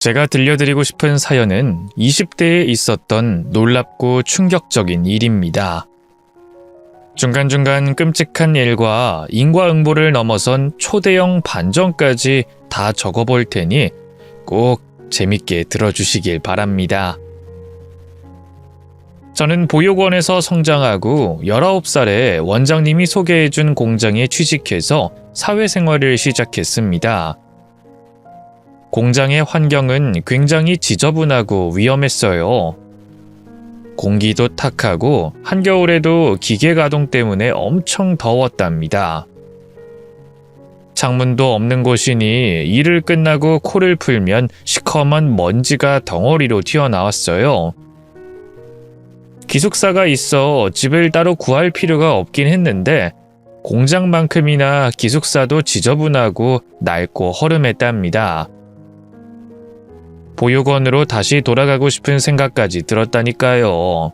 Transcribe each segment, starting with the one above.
제가 들려드리고 싶은 사연은 20대에 있었던 놀랍고 충격적인 일입니다. 중간중간 끔찍한 일과 인과응보를 넘어선 초대형 반전까지 다 적어볼 테니 꼭 재밌게 들어주시길 바랍니다. 저는 보육원에서 성장하고 19살에 원장님이 소개해준 공장에 취직해서 사회생활을 시작했습니다. 공장의 환경은 굉장히 지저분하고 위험했어요. 공기도 탁하고 한겨울에도 기계 가동 때문에 엄청 더웠답니다. 창문도 없는 곳이니 일을 끝나고 코를 풀면 시커먼 먼지가 덩어리로 튀어나왔어요. 기숙사가 있어 집을 따로 구할 필요가 없긴 했는데 공장만큼이나 기숙사도 지저분하고 낡고 허름했답니다. 보육원으로 다시 돌아가고 싶은 생각까지 들었다니까요.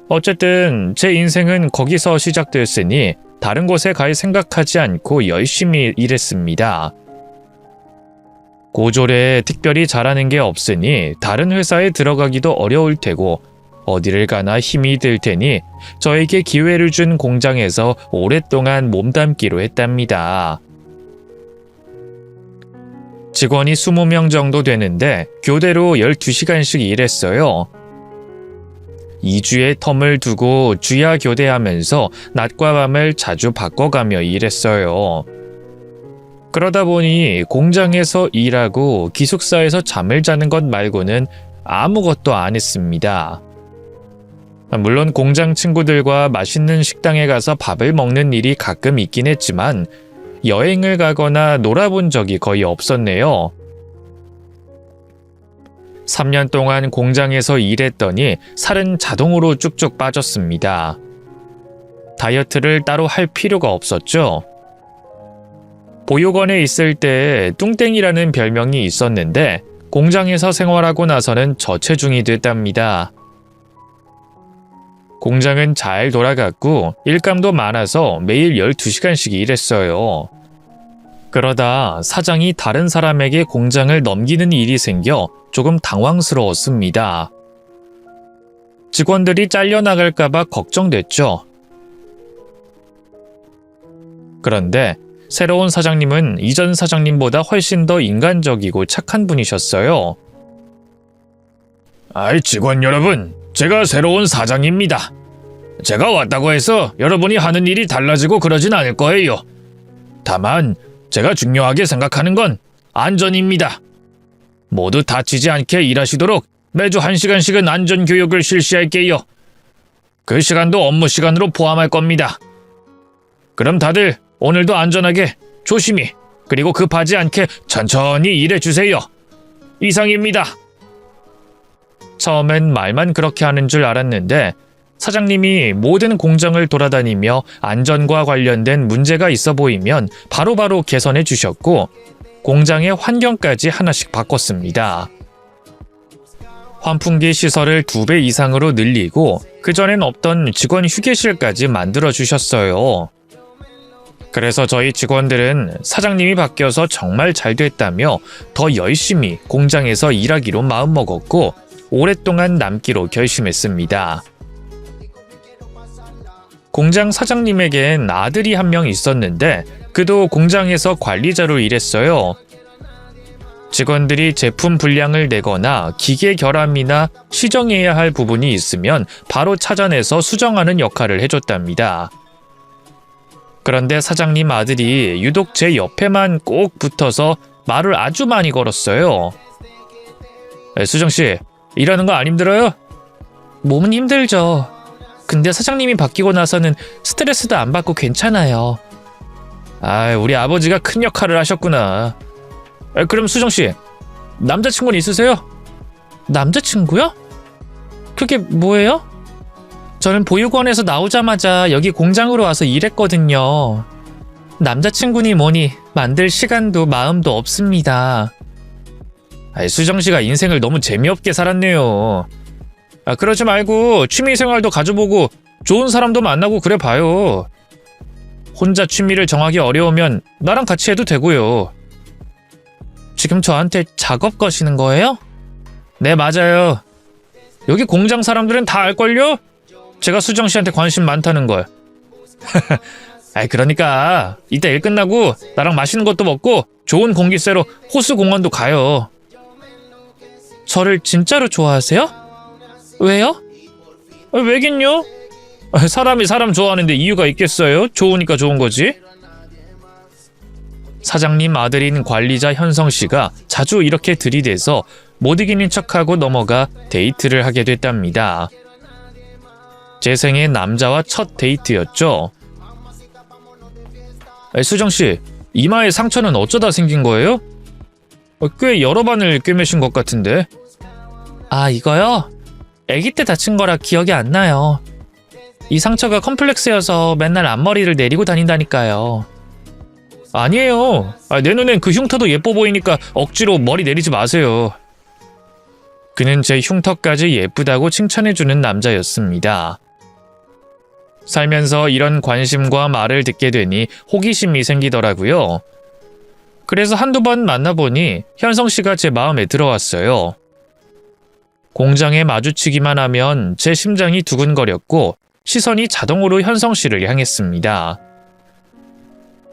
어쨌든 제 인생은 거기서 시작됐으니 다른 곳에 갈 생각하지 않고 열심히 일했습니다. 고졸에 특별히 잘하는 게 없으니 다른 회사에 들어가기도 어려울 테고 어디를 가나 힘이 들 테니 저에게 기회를 준 공장에서 오랫동안 몸담기로 했답니다. 직원이 20명 정도 되는데 교대로 12시간씩 일했어요. 2주의 텀을 두고 주야 교대하면서 낮과 밤을 자주 바꿔가며 일했어요. 그러다 보니 공장에서 일하고 기숙사에서 잠을 자는 것 말고는 아무것도 안 했습니다. 물론 공장 친구들과 맛있는 식당에 가서 밥을 먹는 일이 가끔 있긴 했지만 여행을 가거나 놀아본 적이 거의 없었네요. 3년 동안 공장에서 일했더니 살은 자동으로 쭉쭉 빠졌습니다. 다이어트를 따로 할 필요가 없었죠. 보육원에 있을 때 뚱땡이라는 별명이 있었는데 공장에서 생활하고 나서는 저체중이 됐답니다. 공장은 잘 돌아갔고 일감도 많아서 매일 12시간씩 일했어요. 그러다 사장이 다른 사람에게 공장을 넘기는 일이 생겨 조금 당황스러웠습니다. 직원들이 잘려나갈까봐 걱정됐죠. 그런데 새로운 사장님은 이전 사장님보다 훨씬 더 인간적이고 착한 분이셨어요. 직원 여러분, 제가 새로운 사장입니다. 제가 왔다고 해서 여러분이 하는 일이 달라지고 그러진 않을 거예요. 다만 제가 중요하게 생각하는 건 안전입니다. 모두 다치지 않게 일하시도록 매주 1시간씩은 안전교육을 실시할게요. 그 시간도 업무 시간으로 포함할 겁니다. 그럼 다들 오늘도 안전하게, 조심히, 그리고 급하지 않게 천천히 일해주세요. 이상입니다. 처음엔 말만 그렇게 하는 줄 알았는데 사장님이 모든 공장을 돌아다니며 안전과 관련된 문제가 있어 보이면 바로바로 개선해 주셨고 공장의 환경까지 하나씩 바꿨습니다. 환풍기 시설을 2배 이상으로 늘리고 그전엔 없던 직원 휴게실까지 만들어 주셨어요. 그래서 저희 직원들은 사장님이 바뀌어서 정말 잘 됐다며 더 열심히 공장에서 일하기로 마음먹었고 오랫동안 남기로 결심했습니다. 공장 사장님에겐 아들이 한 명 있었는데 그도 공장에서 관리자로 일했어요. 직원들이 제품 불량을 내거나 기계 결함이나 시정해야 할 부분이 있으면 바로 찾아내서 수정하는 역할을 해줬답니다. 그런데 사장님 아들이 유독 제 옆에만 꼭 붙어서 말을 아주 많이 걸었어요. 수정씨, 일하는 거 안 힘들어요? 몸은 힘들죠. 근데 사장님이 바뀌고 나서는 스트레스도 안 받고 괜찮아요. 우리 아버지가 큰 역할을 하셨구나. 그럼 수정씨, 남자친구는 있으세요? 남자친구요? 그게 뭐예요? 저는 보육원에서 나오자마자 여기 공장으로 와서 일했거든요. 남자친구니 뭐니 만들 시간도 마음도 없습니다. 수정씨가 인생을 너무 재미없게 살았네요. 그러지 말고 취미생활도 가져보고 좋은 사람도 만나고 그래 봐요. 혼자 취미를 정하기 어려우면 나랑 같이 해도 되고요. 지금 저한테 작업 거시는 거예요? 네, 맞아요. 여기 공장 사람들은 다 알걸요? 제가 수정 씨한테 관심 많다는 걸. 아이, 그러니까 이따 일 끝나고 나랑 맛있는 것도 먹고 좋은 공기 쐬러 호수 공원도 가요. 저를 진짜로 좋아하세요? 왜요? 왜긴요? 사람이 사람 좋아하는데 이유가 있겠어요? 좋으니까 좋은 거지. 사장님 아들인 관리자 현성 씨가 자주 이렇게 들이대서 못 이기는 척하고 넘어가 데이트를 하게 됐답니다. 제 생애 남자와 첫 데이트였죠. 수정 씨, 이마에 상처는 어쩌다 생긴 거예요? 꽤 여러 반을 꿰매신 것 같은데. 아, 이거요? 아기 때 다친 거라 기억이 안 나요. 이 상처가 컴플렉스여서 맨날 앞머리를 내리고 다닌다니까요. 아니에요. 내 눈엔 그 흉터도 예뻐 보이니까 억지로 머리 내리지 마세요. 그는 제 흉터까지 예쁘다고 칭찬해주는 남자였습니다. 살면서 이런 관심과 말을 듣게 되니 호기심이 생기더라고요. 그래서 한두 번 만나보니 현성 씨가 제 마음에 들어왔어요. 공장에 마주치기만 하면 제 심장이 두근거렸고 시선이 자동으로 현성 씨를 향했습니다.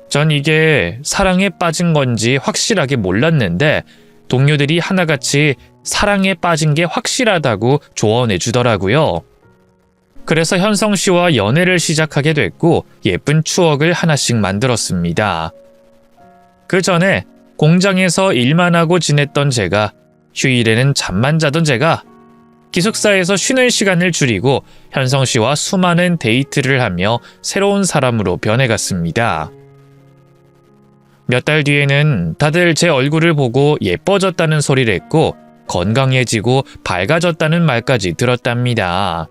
전 이게 사랑에 빠진 건지 확실하게 몰랐는데 동료들이 하나같이 사랑에 빠진 게 확실하다고 조언해 주더라고요. 그래서 현성 씨와 연애를 시작하게 됐고 예쁜 추억을 하나씩 만들었습니다. 그 전에 공장에서 일만 하고 지냈던 제가, 휴일에는 잠만 자던 제가 기숙사에서 쉬는 시간을 줄이고 현성 씨와 수많은 데이트를 하며 새로운 사람으로 변해갔습니다. 몇 달 뒤에는 다들 제 얼굴을 보고 예뻐졌다는 소리를 했고 건강해지고 밝아졌다는 말까지 들었답니다.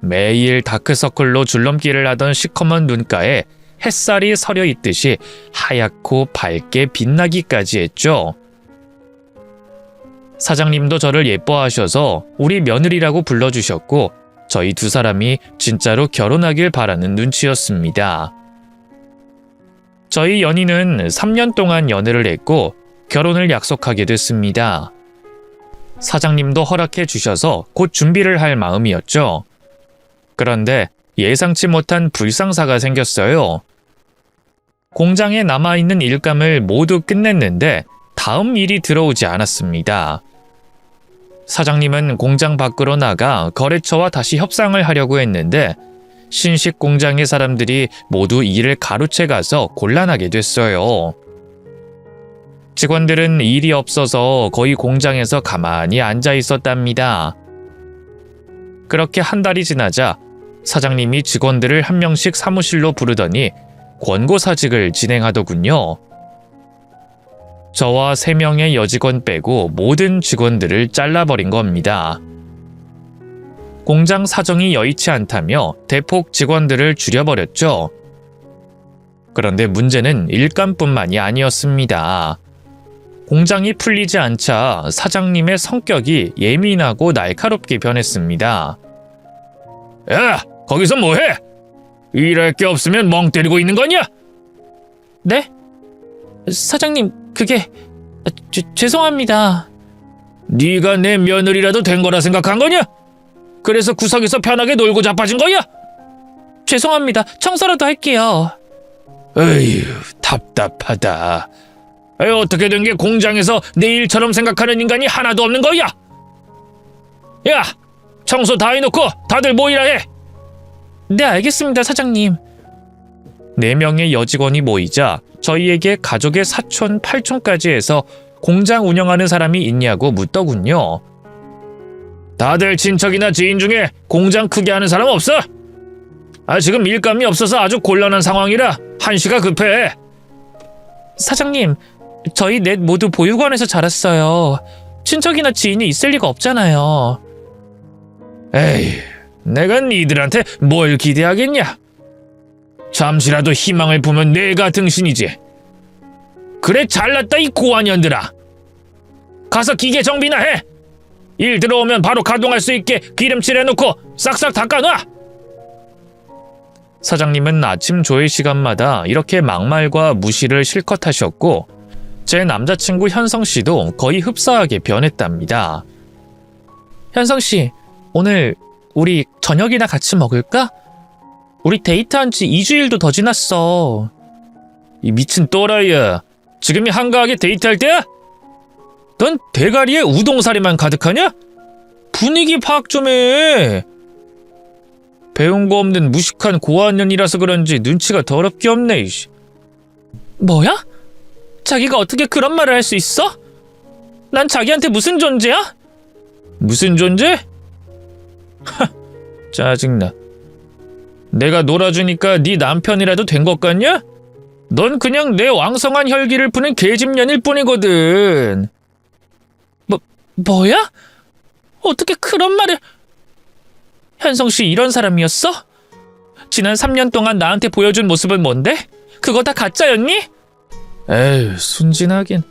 매일 다크서클로 줄넘기를 하던 시커먼 눈가에 햇살이 서려 있듯이 하얗고 밝게 빛나기까지 했죠. 사장님도 저를 예뻐하셔서 우리 며느리라고 불러주셨고 저희 두 사람이 진짜로 결혼하길 바라는 눈치였습니다. 저희 연인은 3년 동안 연애를 했고 결혼을 약속하게 됐습니다. 사장님도 허락해 주셔서 곧 준비를 할 마음이었죠. 그런데 예상치 못한 불상사가 생겼어요. 공장에 남아있는 일감을 모두 끝냈는데 다음 일이 들어오지 않았습니다. 사장님은 공장 밖으로 나가 거래처와 다시 협상을 하려고 했는데 신식 공장의 사람들이 모두 일을 가로채 가서 곤란하게 됐어요. 직원들은 일이 없어서 거의 공장에서 가만히 앉아 있었답니다. 그렇게 한 달이 지나자 사장님이 직원들을 한 명씩 사무실로 부르더니 권고사직을 진행하더군요. 저와 3명의 여직원 빼고 모든 직원들을 잘라버린 겁니다. 공장 사정이 여의치 않다며 대폭 직원들을 줄여버렸죠. 그런데 문제는 일감뿐만이 아니었습니다. 공장이 풀리지 않자 사장님의 성격이 예민하고 날카롭게 변했습니다. 야, 거기서 뭐해? 일할 게 없으면 멍 때리고 있는 거냐? 네? 사장님, 그게... 죄송합니다. 네가 내 며느리라도 된 거라 생각한 거냐? 그래서 구석에서 편하게 놀고 자빠진 거야? 죄송합니다. 청소라도 할게요. 에휴, 답답하다. 어떻게 된 게 공장에서 내 일처럼 생각하는 인간이 하나도 없는 거야? 야, 청소 다 해놓고 다들 모이라 해. 네, 알겠습니다, 사장님. 4명의 여직원이 모이자 저희에게 가족의 사촌, 팔촌까지 해서 공장 운영하는 사람이 있냐고 묻더군요. 다들 친척이나 지인 중에 공장 크게 하는 사람 없어? 지금 일감이 없어서 아주 곤란한 상황이라 한시가 급해. 사장님, 저희 넷 모두 보육원에서 자랐어요. 친척이나 지인이 있을 리가 없잖아요. 에이, 내가 니들한테 뭘 기대하겠냐? 잠시라도 희망을 보면 내가 등신이지. 그래, 잘났다 이 고환년들아. 가서 기계 정비나 해. 일 들어오면 바로 가동할 수 있게 기름칠 해놓고 싹싹 닦아놔. 사장님은 아침 조회 시간마다 이렇게 막말과 무시를 실컷 하셨고 제 남자친구 현성씨도 거의 흡사하게 변했답니다. 현성씨, 오늘 우리 저녁이나 같이 먹을까? 우리 데이트한 지 2주일도 더 지났어. 이 미친 또라이야. 지금이 한가하게 데이트할 때야? 넌 대가리에 우동사리만 가득하냐? 분위기 파악 좀 해. 배운 거 없는 무식한 고학년이라서 그런지 눈치가 더럽게 없네. 이씨. 뭐야? 자기가 어떻게 그런 말을 할 수 있어? 난 자기한테 무슨 존재야? 무슨 존재? 하, 짜증나. 내가 놀아주니까 네 남편이라도 된 것 같냐? 넌 그냥 내 왕성한 혈기를 푸는 계집년일 뿐이거든. 뭐야? 어떻게 그런 말을... 현성씨 이런 사람이었어? 지난 3년 동안 나한테 보여준 모습은 뭔데? 그거 다 가짜였니? 에휴, 순진하긴.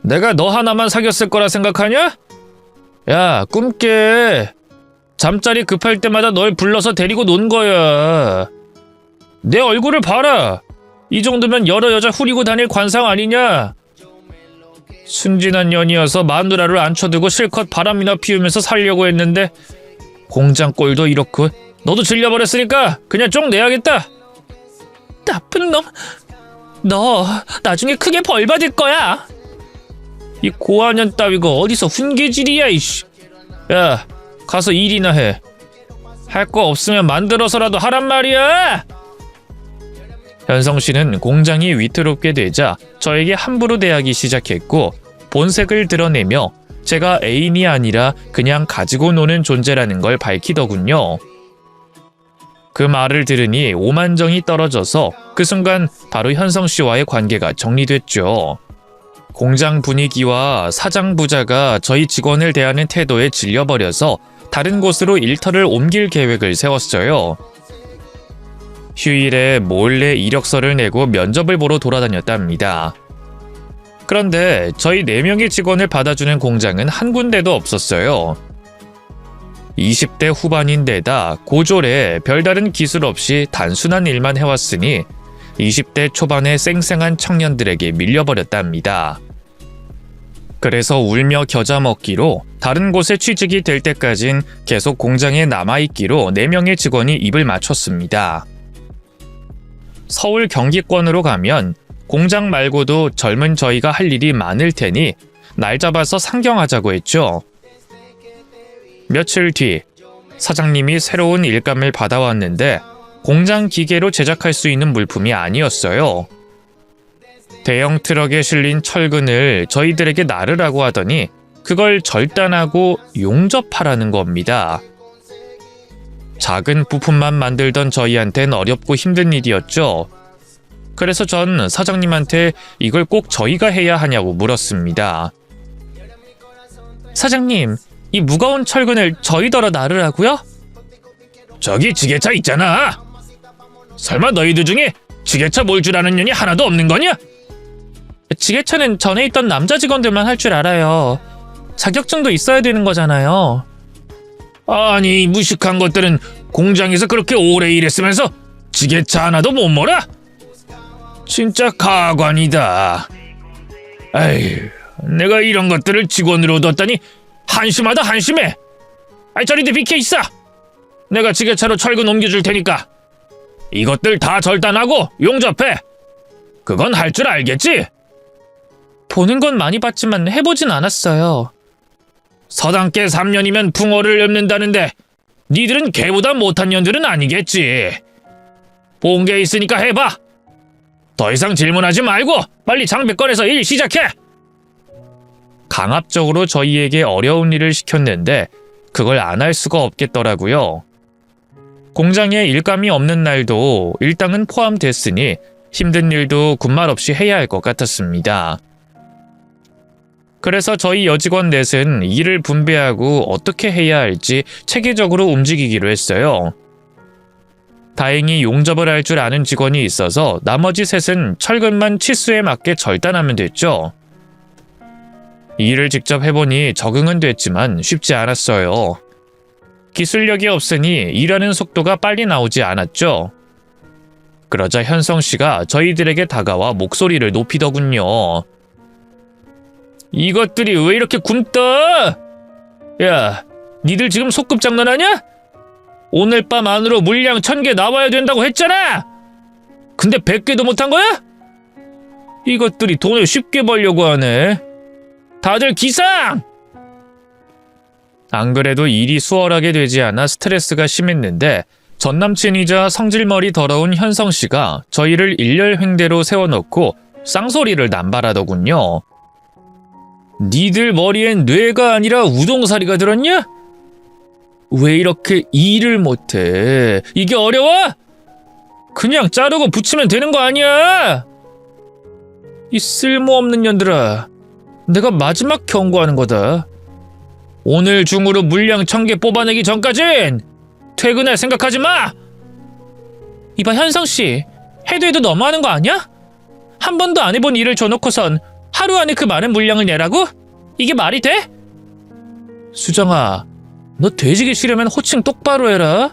내가 너 하나만 사귀었을 거라 생각하냐? 야, 꿈깨. 잠자리 급할 때마다 널 불러서 데리고 논 거야. 내 얼굴을 봐라. 이 정도면 여러 여자 후리고 다닐 관상 아니냐? 순진한 년이어서 마누라를 앉혀두고 실컷 바람이나 피우면서 살려고 했는데 공장 꼴도 이렇고 너도 질려버렸으니까 그냥 쪽 내야겠다. 나쁜 놈. 너 나중에 크게 벌 받을 거야. 이 고학년 따위가 어디서 훈계질이야 이씨. 야, 가서 일이나 해. 할 거 없으면 만들어서라도 하란 말이야. 현성씨는 공장이 위태롭게 되자 저에게 함부로 대하기 시작했고 본색을 드러내며 제가 애인이 아니라 그냥 가지고 노는 존재라는 걸 밝히더군요. 그 말을 들으니 오만정이 떨어져서 그 순간 바로 현성씨와의 관계가 정리됐죠. 공장 분위기와 사장 부자가 저희 직원을 대하는 태도에 질려버려서 다른 곳으로 일터를 옮길 계획을 세웠어요. 휴일에 몰래 이력서를 내고 면접을 보러 돌아다녔답니다. 그런데 저희 4명의 직원을 받아주는 공장은 한 군데도 없었어요. 20대 후반인데다 고졸에 별다른 기술 없이 단순한 일만 해왔으니 20대 초반의 쌩쌩한 청년들에게 밀려버렸답니다. 그래서 울며 겨자 먹기로 다른 곳에 취직이 될 때까진 계속 공장에 남아있기로 4명의 직원이 입을 맞췄습니다. 서울 경기권으로 가면 공장 말고도 젊은 저희가 할 일이 많을 테니 날 잡아서 상경하자고 했죠. 며칠 뒤 사장님이 새로운 일감을 받아왔는데 공장 기계로 제작할 수 있는 물품이 아니었어요. 대형 트럭에 실린 철근을 저희들에게 나르라고 하더니 그걸 절단하고 용접하라는 겁니다. 작은 부품만 만들던 저희한텐 어렵고 힘든 일이었죠. 그래서 전 사장님한테 이걸 꼭 저희가 해야 하냐고 물었습니다. 사장님, 이 무거운 철근을 저희더러 나르라고요? 저기 지게차 있잖아. 설마 너희들 중에 지게차 몰 줄 아는 년이 하나도 없는 거냐? 지게차는 전에 있던 남자 직원들만 할 줄 알아요. 자격증도 있어야 되는 거잖아요. 아니, 무식한 것들은 공장에서 그렇게 오래 일했으면서 지게차 하나도 못 몰아? 진짜 가관이다. 에휴, 내가 이런 것들을 직원으로 뒀다니 한심하다 한심해. 아이, 저리들 비켜 있어. 내가 지게차로 철근 옮겨줄 테니까 이것들 다 절단하고 용접해. 그건 할 줄 알겠지? 보는 건 많이 봤지만 해보진 않았어요. 서당께 3년이면 붕어를 읊는다는데 니들은 걔보다 못한 년들은 아니겠지. 본 게 있으니까 해봐. 더 이상 질문하지 말고 빨리 장비 꺼내서 일 시작해. 강압적으로 저희에게 어려운 일을 시켰는데 그걸 안 할 수가 없겠더라고요. 공장에 일감이 없는 날도 일당은 포함됐으니 힘든 일도 군말 없이 해야 할 것 같았습니다. 그래서 저희 여직원 넷은 일을 분배하고 어떻게 해야 할지 체계적으로 움직이기로 했어요. 다행히 용접을 할 줄 아는 직원이 있어서 나머지 셋은 철근만 치수에 맞게 절단하면 됐죠. 일을 직접 해보니 적응은 됐지만 쉽지 않았어요. 기술력이 없으니 일하는 속도가 빨리 나오지 않았죠. 그러자 현성씨가 저희들에게 다가와 목소리를 높이더군요. 이것들이 왜 이렇게 굶떠? 야, 니들 지금 속급 장난하냐? 오늘 밤 안으로 물량 1000개 나와야 된다고 했잖아! 근데 100개도 못한 거야? 이것들이 돈을 쉽게 벌려고 하네. 다들 기상! 안 그래도 일이 수월하게 되지 않아 스트레스가 심했는데 전남친이자 성질머리 더러운 현성씨가 저희를 일렬횡대로 세워놓고 쌍소리를 남발하더군요. 니들 머리엔 뇌가 아니라 우동사리가 들었냐? 왜 이렇게 일을 못해? 이게 어려워? 그냥 자르고 붙이면 되는 거 아니야? 이 쓸모없는 년들아, 내가 마지막 경고하는 거다. 오늘 중으로 물량 1000개 뽑아내기 전까진 퇴근할 생각하지 마! 이봐 현성씨, 해도 너무하는 거 아니야? 한 번도 안 해본 일을 줘놓고선 하루 안에 그 많은 물량을 내라고? 이게 말이 돼? 수정아, 너 돼지기 싫으면 호칭 똑바로 해라.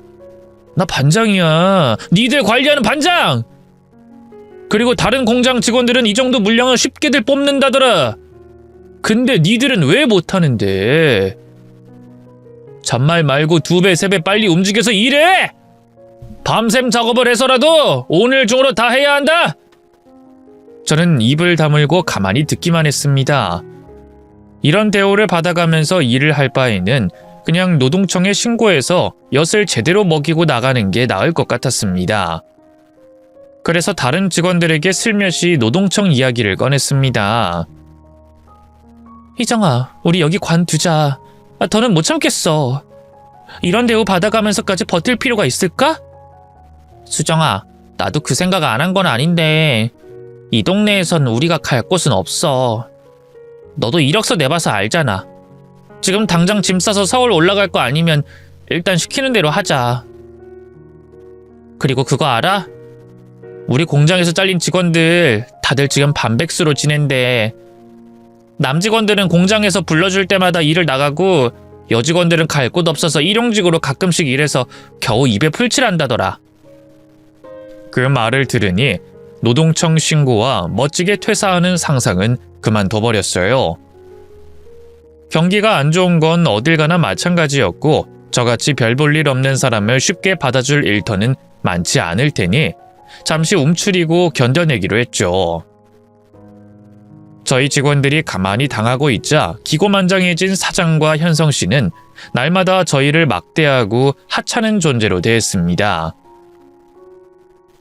나 반장이야. 니들 관리하는 반장! 그리고 다른 공장 직원들은 이 정도 물량을 쉽게들 뽑는다더라. 근데 니들은 왜 못하는데? 잔말 말고 2배, 3배 빨리 움직여서 일해! 밤샘 작업을 해서라도 오늘 중으로 다 해야 한다! 저는 입을 다물고 가만히 듣기만 했습니다. 이런 대우를 받아가면서 일을 할 바에는 그냥 노동청에 신고해서 엿을 제대로 먹이고 나가는 게 나을 것 같았습니다. 그래서 다른 직원들에게 슬며시 노동청 이야기를 꺼냈습니다. 희정아, 우리 여기 관두자. 더는 못 참겠어. 이런 대우 받아가면서까지 버틸 필요가 있을까? 수정아, 나도 그 생각 안 한 건 아닌데 이 동네에선 우리가 갈 곳은 없어. 너도 이력서 내봐서 알잖아. 지금 당장 짐 싸서 서울 올라갈 거 아니면 일단 시키는 대로 하자. 그리고 그거 알아? 우리 공장에서 잘린 직원들 다들 지금 반백수로 지낸대. 남직원들은 공장에서 불러줄 때마다 일을 나가고 여직원들은 갈 곳 없어서 일용직으로 가끔씩 일해서 겨우 입에 풀칠한다더라. 그 말을 들으니 노동청 신고와 멋지게 퇴사하는 상상은 그만둬버렸어요. 경기가 안 좋은 건 어딜 가나 마찬가지였고 저같이 별 볼 일 없는 사람을 쉽게 받아줄 일터는 많지 않을 테니 잠시 움츠리고 견뎌내기로 했죠. 저희 직원들이 가만히 당하고 있자 기고만장해진 사장과 현성씨는 날마다 저희를 막대하고 하찮은 존재로 대했습니다.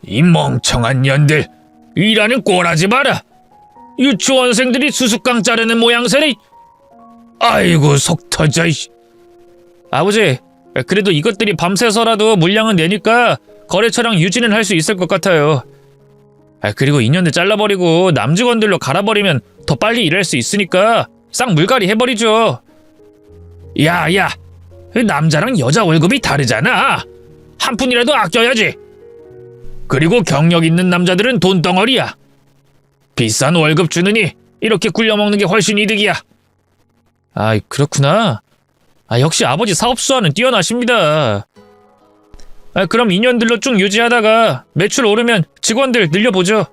이 멍청한 년들, 일하는 꼴하지 마라. 유치원생들이 수수깡 자르는 모양새니. 아이고 속 터져. 아버지, 그래도 이것들이 밤새서라도 물량은 내니까 거래처랑 유지는 할 수 있을 것 같아요. 그리고 인연들 잘라버리고 남직원들로 갈아버리면 더 빨리 일할 수 있으니까 싹 물갈이 해버리죠. 야야, 남자랑 여자 월급이 다르잖아. 한 푼이라도 아껴야지. 그리고 경력 있는 남자들은 돈덩어리야. 비싼 월급 주느니 이렇게 굴려먹는 게 훨씬 이득이야. 아이, 그렇구나. 역시 아버지 사업수와는 뛰어나십니다. 그럼 2년들로 쭉 유지하다가 매출 오르면 직원들 늘려보죠.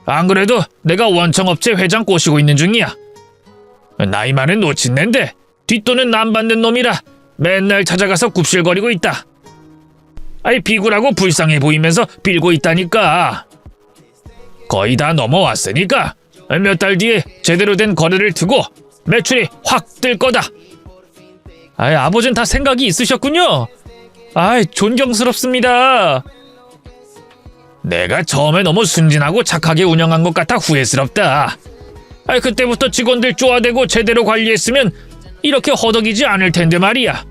안 그래도 내가 원청업체 회장 꼬시고 있는 중이야. 나이 많은 노친네인데 뒷돈은 안 받는 놈이라 맨날 찾아가서 굽실거리고 있다. 비굴하고 불쌍해 보이면서 빌고 있다니까. 거의 다 넘어왔으니까 몇 달 뒤에 제대로 된 거래를 두고 매출이 확 뜰 거다. 아버지는 다 생각이 있으셨군요. 존경스럽습니다. 내가 처음에 너무 순진하고 착하게 운영한 것 같아 후회스럽다. 그때부터 직원들 쪼아대고 제대로 관리했으면 이렇게 허덕이지 않을 텐데 말이야.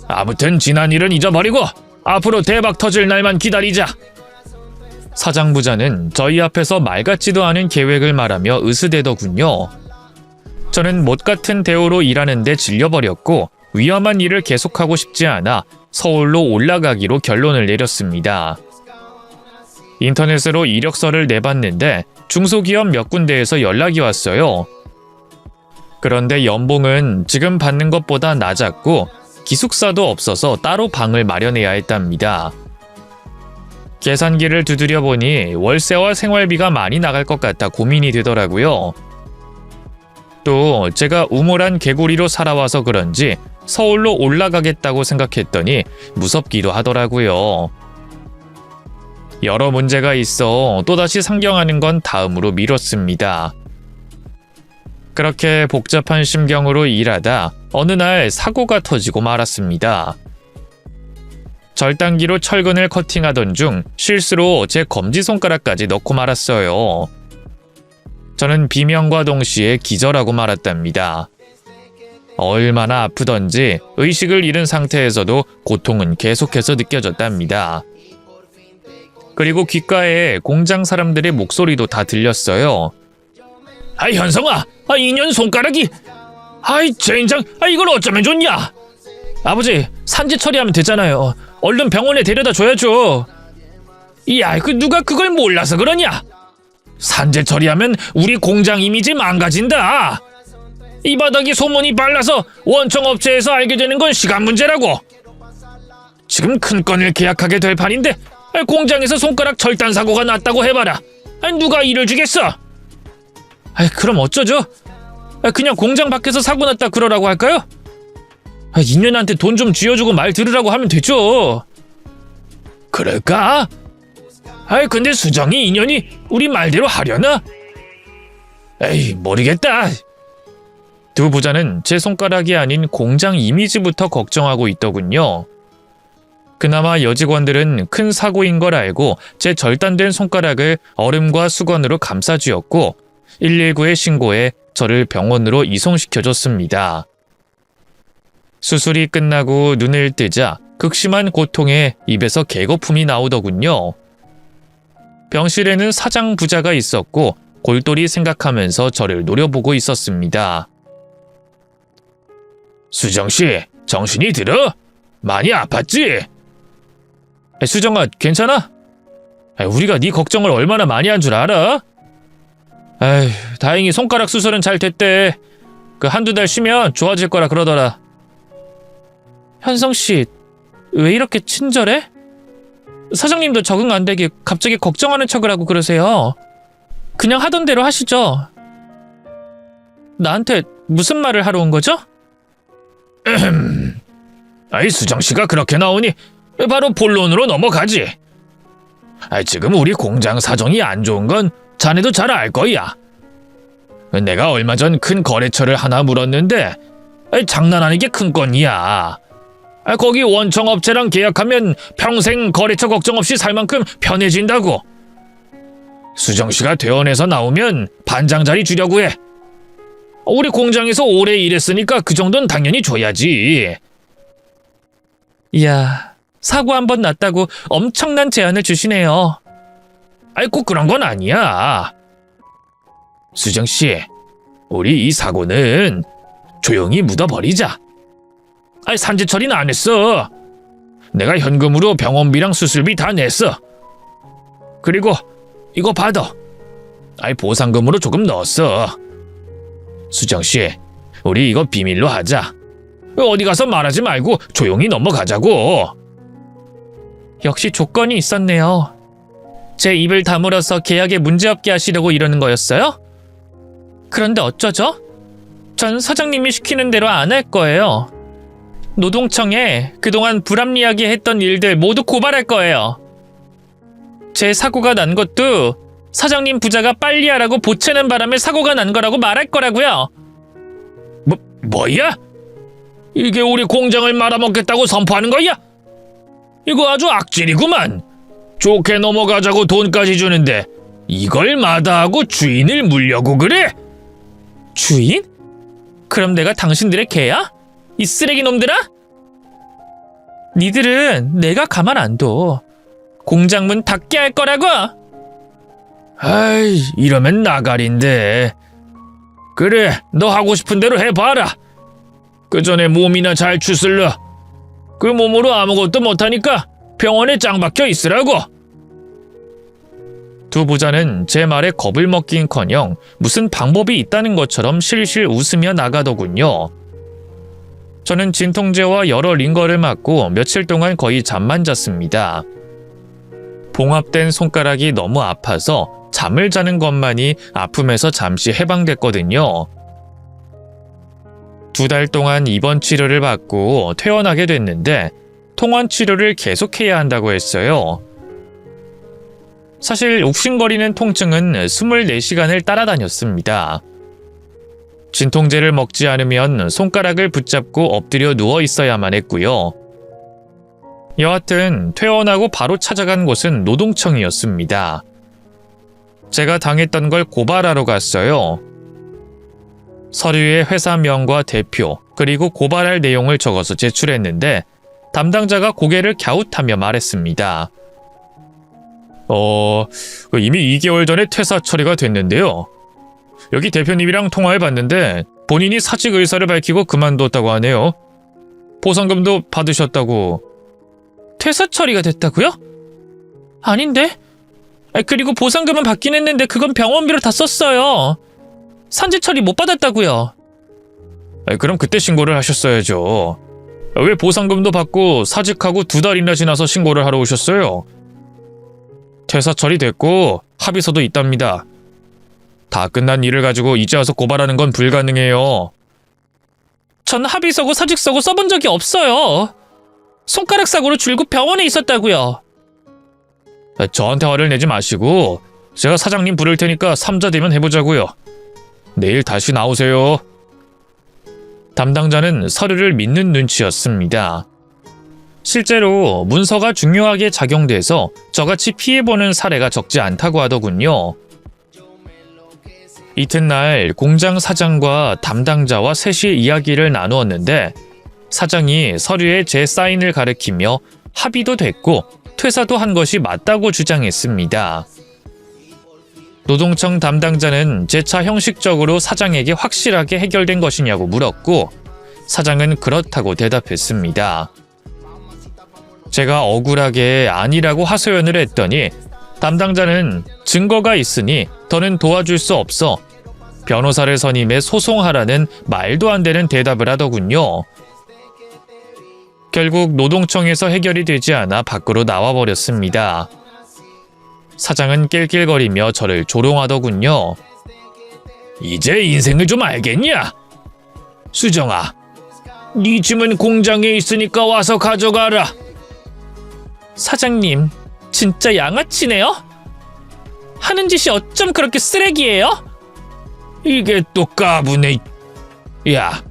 아무튼 지난 일은 잊어버리고 앞으로 대박 터질 날만 기다리자. 사장 부자는 저희 앞에서 말 같지도 않은 계획을 말하며 으스대더군요. 저는 못 같은 대우로 일하는데 질려버렸고 위험한 일을 계속하고 싶지 않아 서울로 올라가기로 결론을 내렸습니다. 인터넷으로 이력서를 내봤는데 중소기업 몇 군데에서 연락이 왔어요. 그런데 연봉은 지금 받는 것보다 낮았고 기숙사도 없어서 따로 방을 마련해야 했답니다. 계산기를 두드려 보니 월세와 생활비가 많이 나갈 것 같아 고민이 되더라고요. 또 제가 우물한 개구리로 살아와서 그런지 서울로 올라가겠다고 생각했더니 무섭기도 하더라고요. 여러 문제가 있어 또다시 상경하는 건 다음으로 미뤘습니다. 그렇게 복잡한 심경으로 일하다 어느 날 사고가 터지고 말았습니다. 절단기로 철근을 커팅하던 중 실수로 제 검지손가락까지 넣고 말았어요. 저는 비명과 동시에 기절하고 말았답니다. 얼마나 아프던지 의식을 잃은 상태에서도 고통은 계속해서 느껴졌답니다. 그리고 귓가에 공장 사람들의 목소리도 다 들렸어요. 아이 현성아, 이년 손가락이, 아이 젠장, 이걸 어쩌면 좋냐? 아버지, 산재 처리하면 되잖아요. 얼른 병원에 데려다 줘야죠. 야, 누가 그걸 몰라서 그러냐? 산재 처리하면 우리 공장 이미지 망가진다. 이 바닥이 소문이 빨라서 원청 업체에서 알게 되는 건 시간 문제라고. 지금 큰 건을 계약하게 될 판인데 공장에서 손가락 절단 사고가 났다고 해봐라. 누가 일을 주겠어? 그럼 어쩌죠? 그냥 공장 밖에서 사고 났다 그러라고 할까요? 인연한테 돈 좀 쥐어주고 말 들으라고 하면 되죠. 그럴까? 근데 수정이 인연이 우리 말대로 하려나? 에이, 모르겠다. 두 부자는 제 손가락이 아닌 공장 이미지부터 걱정하고 있더군요. 그나마 여직원들은 큰 사고인 걸 알고 제 절단된 손가락을 얼음과 수건으로 감싸주었고 119에 신고해 저를 병원으로 이송시켜줬습니다. 수술이 끝나고 눈을 뜨자 극심한 고통에 입에서 개거품이 나오더군요. 병실에는 사장 부자가 있었고 골똘히 생각하면서 저를 노려보고 있었습니다. 수정씨, 정신이 들어? 많이 아팠지? 수정아, 괜찮아? 우리가 네 걱정을 얼마나 많이 한 줄 알아? 다행히 손가락 수술은 잘 됐대. 한두 달 쉬면 좋아질 거라 그러더라. 현성씨, 왜 이렇게 친절해? 사장님도 적응 안 되게 갑자기 걱정하는 척을 하고 그러세요. 그냥 하던 대로 하시죠. 나한테 무슨 말을 하러 온 거죠? 수정씨가 그렇게 나오니 바로 본론으로 넘어가지. 지금 우리 공장 사정이 안 좋은 건 자네도 잘 알 거야. 내가 얼마 전 큰 거래처를 하나 물었는데 장난 아니게 큰 건이야. 거기 원청 업체랑 계약하면 평생 거래처 걱정 없이 살 만큼 편해진다고. 수정씨가 대원에서 나오면 반장 자리 주려고 해. 우리 공장에서 오래 일했으니까 그 정도는 당연히 줘야지. 이야, 사고 한 번 났다고 엄청난 제안을 주시네요. 꼭 그런 건 아니야. 수정씨, 우리 이 사고는 조용히 묻어버리자. 산재 처리는 안 했어. 내가 현금으로 병원비랑 수술비 다 냈어. 그리고 이거 받아. 보상금으로 조금 넣었어. 수정씨, 우리 이거 비밀로 하자. 어디 가서 말하지 말고 조용히 넘어가자고. 역시 조건이 있었네요. 제 입을 다물어서 계약에 문제없게 하시려고 이러는 거였어요? 그런데 어쩌죠? 전 사장님이 시키는 대로 안 할 거예요. 노동청에 그동안 불합리하게 했던 일들 모두 고발할 거예요. 제 사고가 난 것도 사장님 부자가 빨리 하라고 보채는 바람에 사고가 난 거라고 말할 거라고요. 뭐야? 이게 우리 공장을 말아먹겠다고 선포하는 거야? 이거 아주 악질이구만. 좋게 넘어가자고 돈까지 주는데 이걸 마다하고 주인을 물려고 그래? 주인? 그럼 내가 당신들의 개야? 이 쓰레기 놈들아? 니들은 내가 가만 안 둬. 공장 문 닫게 할 거라고. 이러면 나가린데. 그래, 너 하고 싶은 대로 해봐라. 그 전에 몸이나 잘 추슬러. 그 몸으로 아무것도 못하니까 병원에 짱 박혀 있으라고. 두 부자는 제 말에 겁을 먹긴커녕 무슨 방법이 있다는 것처럼 실실 웃으며 나가더군요. 저는 진통제와 여러 링거를 맞고 며칠 동안 거의 잠만 잤습니다. 봉합된 손가락이 너무 아파서 잠을 자는 것만이 아픔에서 잠시 해방됐거든요. 2달 동안 입원 치료를 받고 퇴원하게 됐는데 통원 치료를 계속해야 한다고 했어요. 사실 욱신거리는 통증은 24시간을 따라다녔습니다. 진통제를 먹지 않으면 손가락을 붙잡고 엎드려 누워 있어야만 했고요. 여하튼 퇴원하고 바로 찾아간 곳은 노동청이었습니다. 제가 당했던 걸 고발하러 갔어요. 서류에 회사명과 대표, 그리고 고발할 내용을 적어서 제출했는데 담당자가 고개를 갸웃하며 말했습니다. 이미 2개월 전에 퇴사 처리가 됐는데요. 여기 대표님이랑 통화해봤는데 본인이 사직 의사를 밝히고 그만뒀다고 하네요. 보상금도 받으셨다고. 퇴사 처리가 됐다고요? 아닌데? 그리고 보상금은 받긴 했는데 그건 병원비로 다 썼어요. 산재 처리 못 받았다고요. 그럼 그때 신고를 하셨어야죠. 왜 보상금도 받고 사직하고 2달이나 지나서 신고를 하러 오셨어요? 퇴사 처리됐고 합의서도 있답니다. 다 끝난 일을 가지고 이제 와서 고발하는 건 불가능해요. 전 합의서고 사직서고 써본 적이 없어요. 손가락 사고로 줄곧 병원에 있었다고요. 저한테 화를 내지 마시고 제가 사장님 부를 테니까 3자 되면 해보자고요. 내일 다시 나오세요. 담당자는 서류를 믿는 눈치였습니다. 실제로 문서가 중요하게 작용돼서 저같이 피해보는 사례가 적지 않다고 하더군요. 이튿날 공장 사장과 담당자와 셋이 이야기를 나누었는데 사장이 서류에 제 사인을 가리키며 합의도 됐고 퇴사도 한 것이 맞다고 주장했습니다. 노동청 담당자는 재차 형식적으로 사장에게 확실하게 해결된 것이냐고 물었고 사장은 그렇다고 대답했습니다. 제가 억울하게 아니라고 하소연을 했더니 담당자는 증거가 있으니 더는 도와줄 수 없어 변호사를 선임해 소송하라는 말도 안 되는 대답을 하더군요. 결국 노동청에서 해결이 되지 않아 밖으로 나와버렸습니다. 사장은 낄낄거리며 저를 조롱하더군요. 이제 인생을 좀 알겠냐? 수정아, 네 짐은 공장에 있으니까 와서 가져가라. 사장님, 진짜 양아치네요? 하는 짓이 어쩜 그렇게 쓰레기예요? 이게 또 까부네. 야,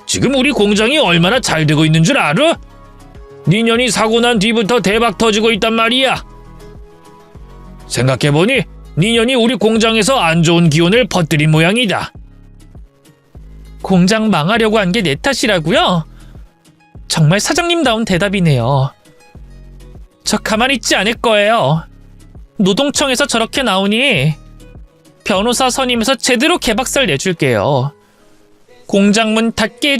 지금 우리 공장이 얼마나 잘 되고 있는 줄 알아? 니년이 사고 난 뒤부터 대박 터지고 있단 말이야. 생각해보니 니년이 우리 공장에서 안 좋은 기운을 퍼뜨린 모양이다. 공장 망하려고 한 게 내 탓이라고요? 정말 사장님다운 대답이네요. 저 가만히 있지 않을 거예요. 노동청에서 저렇게 나오니 변호사 선임해서 제대로 개박살 내줄게요. 공장 문 닫게 해줄게요.